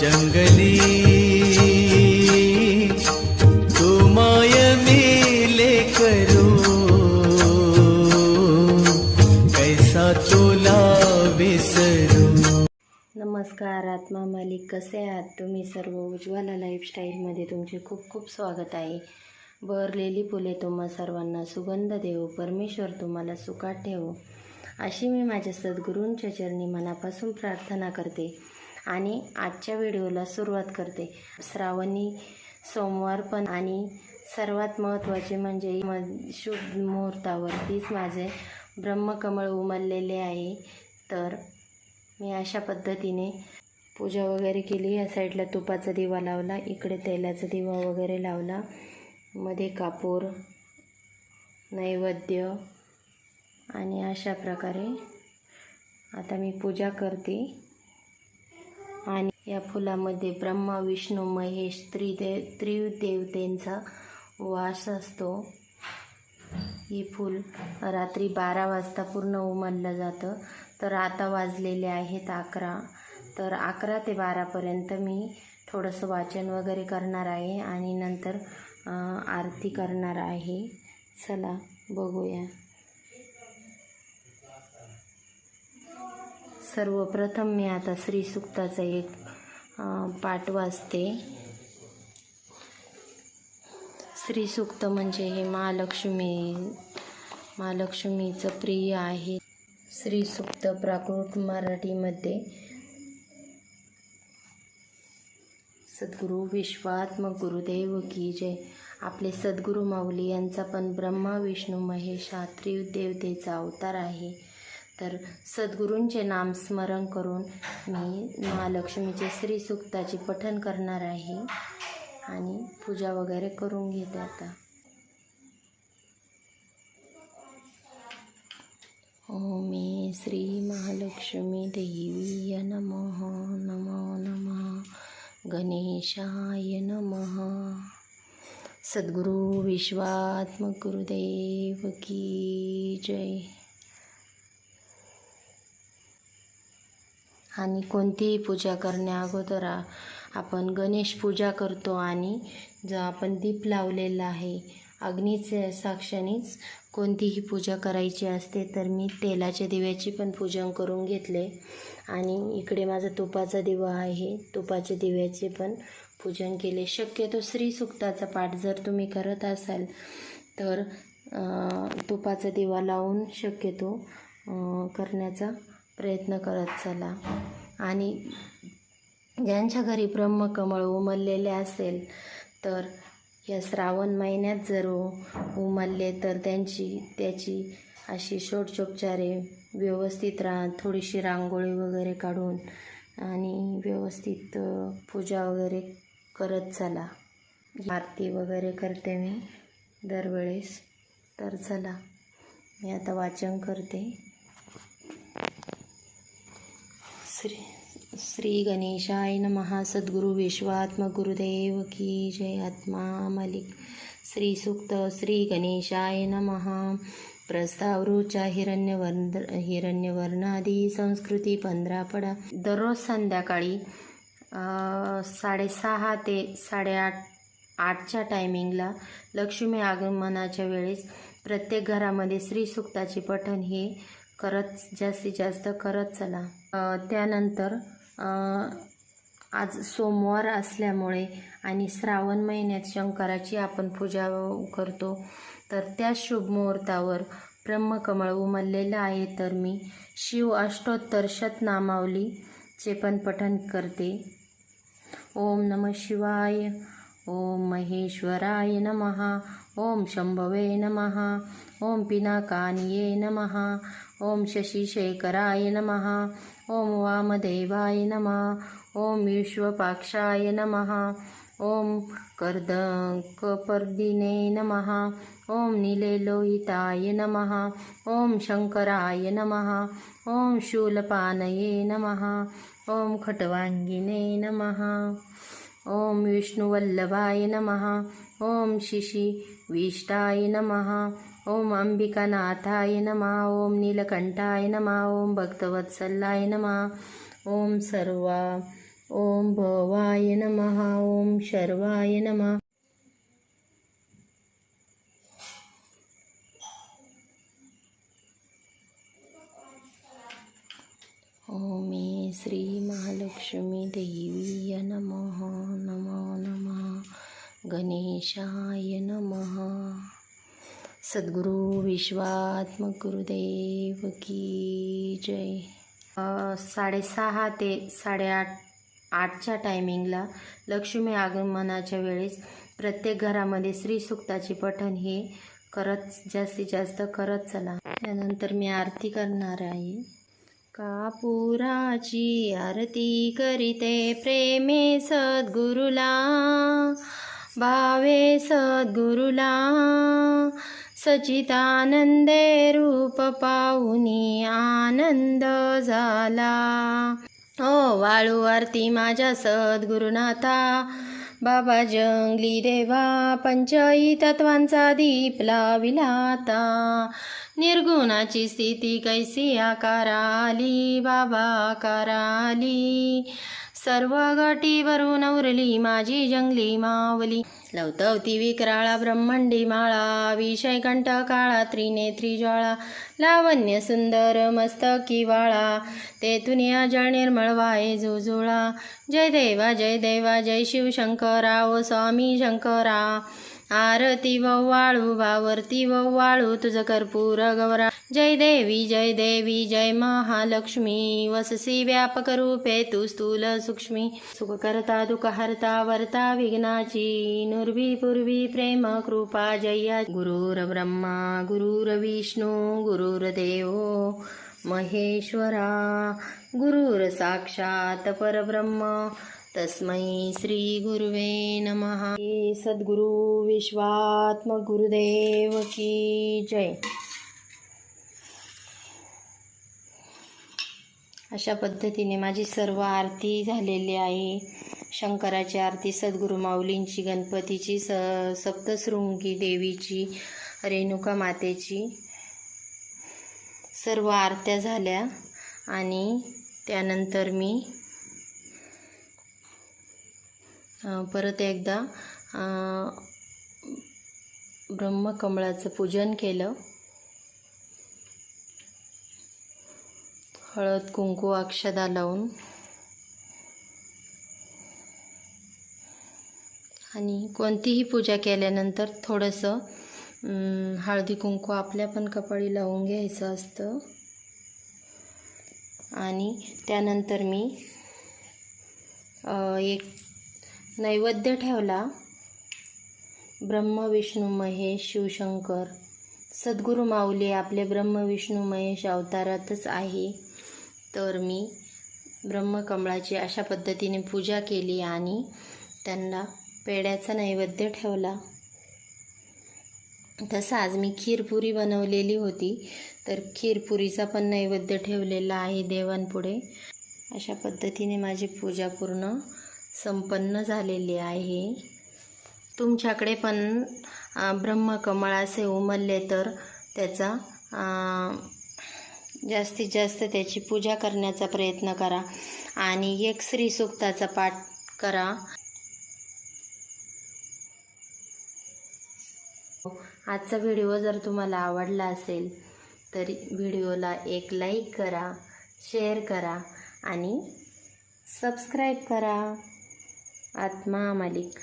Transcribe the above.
जंगली तू माय मेले करू कैसा तुला विसरू। नमस्कार आत्मा मालिक, कसे आहात तुम्ही सर्व? उज्ज्वला लाईफस्टाईलमध्ये तुमचे खूप खूप स्वागत आहे। बहरलेली फुले तुम्हा सर्वांना सुगंध देवो, परमेश्वर तुम्हाला सुखात ठेवो, अशी मी माझ्या सद्गुरूंच्या चरणी मनापासून प्रार्थना करते आणि आजच्या व्हिडिओला सुरुवात करते। श्रावणी सोमवार पण आणि सर्वात महत्त्वाचे म्हणजे शुभ मुहूर्तावरतीच माझे ब्रह्मकमळ उमललेले आहे। तर मी अशा पद्धतीने पूजा वगैरे केली। या साईडला तुपाचा दिवा लावला, इकडे तेलाचा दिवा वगैरे लावला, मध्ये कापूर नैवेद्य आणि अशा प्रकारे आता मी पूजा करते। आणि या फुलामध्ये ब्रह्मा विष्णू महेश त्रिदेवतेंचा वास असतो। ही फूल रात्री 12 वाजता पूर्ण उमललं जातं। तर आता वाजलेले आहेत 11। तर 11 ते 12पर्यंत मी थोडंसं वाचन वगैरे करणार आहे आणि नंतर आरती करणार आहे। चला बघूया। सर्वप्रथम मी आता श्री सूक्ताचा एक पाठ वाचते। श्री सूक्त म्हणजे हे महालक्ष्मीचं प्रिय आहे। श्री सूक्त प्राकृत मराठीमध्ये सद्गुरू विश्वात्मक गुरुदेव की जय। आपले सद्गुरू माऊली यांचा पण ब्रह्मा विष्णू महेश हा त्रिदेवतेचा अवतार आहे। तर सद्गुरूंचे नाम स्मरण करून मी महालक्ष्मीचे श्री सूक्ताचे पठण करणार आहे आणि पूजा वगैरे करून घेते आता। ओम श्री महालक्ष्मी देवी नमः नमो नमः, गणेशाय नमः। सद्गुरू विश्वात्मक गुरुदेव की जय। आणि कोणतीही पूजा करण्या अगोदर आपण गणेश पूजा करतो आणि जो आपण दीप लावलेला आहे अग्नीच्या साक्षीनेच कोणतीही पूजा करायची असते। तर मी तेलाच्या दिव्याची पण पूजन करून घेतले आणि इकडे माझा तुपाचा दिवा आहे, तुपाच्या दिव्याचे पण पूजन केले। शक्यतो श्री सूक्ताचा पाठ जर तुम्ही करत असाल तर तुपाचा दिवा लावून शक्यतो करण्याचा प्रयत्न करत चला। आणि ज्यांच्या घरी ब्रह्मकमळ उमललेले असेल तर या श्रावण महिन्यात जर उमलले तर त्याची अशी षोडशोपचारे व्यवस्थित थोडीशी रांगोळी वगैरे काढून आणि व्यवस्थित पूजा वगैरे करत चला। आरती वगैरे करते मी दरवेळेस। तर चला मी आता वाचन करते। श्री गणेशाय नमः। सद्गुरू विश्वात्मक गुरुदेव की जय। आत्मा मालिक श्री सूक्त। श्री गणेशाय नमः। प्रस्तावरूचा हिरण्यवर्णादी संस्कृती 15 पडा। दररोज संध्याकाळी 6:30 ते 8:30च्या टायमिंगला लक्ष्मी आगमनाच्या वेळेस प्रत्येक घरामध्ये श्री सूक्ताचे पठण हे जास्तीत जास्त करत चला। त्यानंतर आज सोमवार असल्यामुळे आणि श्रावण महिन्यात शंकराची आपण पूजा करतो, तर त्या शुभ मुहूर्तावर ब्रह्मकमळ उमललेलं आहे। तर मी शिव अष्टोत्तर शतनामावलीचे पण पठण करते। ओम नमः शिवाय, ओम महेश्वराय नमः, ओम शंभवे नमः, ओम पिनाकानिये नमः, ओम शशिशेखराय नमः, ओम वामदेवाय नमः, ओम विश्वपाक्षाय नमः, ओम कपर्दिने नमः, ओम नीलेलोहिताय नमः, ओम शंकराय नमः, ओम शूलपानये नमः, ओम खट्वांगिने नमः, ओम विष्णुवल्लभाय नमः, ओम शिशिविष्टाय नमः, ओम अंबिकानाथाय नमः, ओम नीलकंठाय नमः, ओम भक्तवत्सलाय नमः, ओम ओम भवाय नमः. ओम शर्वाय नमः. ओम श्री महालक्ष्मी देवी नमः. नमो नमः. गणेशाय नमः. सद्गुरु विश्वात्मक गुरुदेव की जय. 6:30 ते 8:30च्या टायमिंगला लक्ष्मी आगमनाच्या वेळेस प्रत्येक घरामध्ये श्री सुक्ताचे पठण हे जास्तीत जास्त करत चला. त्यानंतर मी आरती करणार आहे. कापुराची आरती करीते प्रेमे सद्गुरुला, भावे सद्गुरुला, सचितानंदे रूप पाहुनी आनंद झाला. ओ वाळू आरती माझ्या सद्गुरुनाथा, बाबा जंगली देवा, पंचही तत्वांचा दीप लाविला आता. निर्गुणाची स्थिती कैसी आकाराली, बाबा आकाराली. सर्व गटीवरून उरली माझी जंगली मावली. लवतवती विक्राळा ब्रह्मंडी माळा, विषय कंठ काळा त्रिनेत्री ज्वाळा. लावण्य सुंदर मस्तकी वाळा, तेथून जळ निर्मळ वाये जुजुळा. जय देवा जय देवा जय शिवशंकरा, ओ स्वामी शंकरा. आरती वव्वाळू वावरती वव्वाळू, तुझ कर्पूर गौरा. जय देवी जय महालक्ष्मी, वससी व्यापक रूपे तू स्थूल सूक्ष्मी. सुख करता दुःख हरता वर्ता विघ्नाची, नुर्वी पूर्वी प्रेम कृपा जया. गुरुर ब्रह्मा गुरुर्विष्णू गुरुर्देव महेश्वरा, गुरुर साक्षात परब्रह्म तस्मै श्री गुरुवे नमः. सद्गुरु विश्वात्मक गुरुदेव की जय. अशा पद्धतीने माझी सर्व आरती झालेली आहे. शंकराची आरती, सद्गुरु माऊलींची, गणपतीची, सप्तशृंगी देवीची, रेणुका मातेची सर्व आरत्या झाल्या. आणि त्यानंतर मी परत एकदा ब्रह्मकमळाचं पूजन केलं. हळद कुंकू अक्षदा लावून. आणि कोणतीही पूजा केल्यानंतर थोडंसं हळदी कुंकू आपल्या पण कपाळी लावून घ्यायचं असतं. आणि त्यानंतर मी एक नैवेद्य ठेवला. ब्रह्म विष्णू महेश शिवशंकर, सद्गुरु माऊली आपले ब्रह्म विष्णू महेश अवतारातच आहे. तर मी ब्रह्मकमळाची अशा पद्धतीने पूजा केली आणि त्यांना पेढ्याचा नैवेद्य ठेवला. तसं आज मी खीरपुरी बनवलेली होती, तर खीरपुरीचा पण नैवेद्य ठेवलेला आहे देवांपुढे. अशा पद्धतीने माझी पूजा पूर्ण संपन्न झालेली आहे. तुमच्याकडे पण ब्रह्मकमळ असे उमलले तर त्याचा जास्तीत जास्त त्याची पूजा करण्याचा प्रयत्न करा आणि एक श्री सूक्ताचा पाठ करा. आजचा व्हिडिओ जर तुम्हाला आवडला असेल तर व्हिडिओला एक लाईक करा, शेअर करा आणि सबस्क्राईब करा. आत्मा मालिक.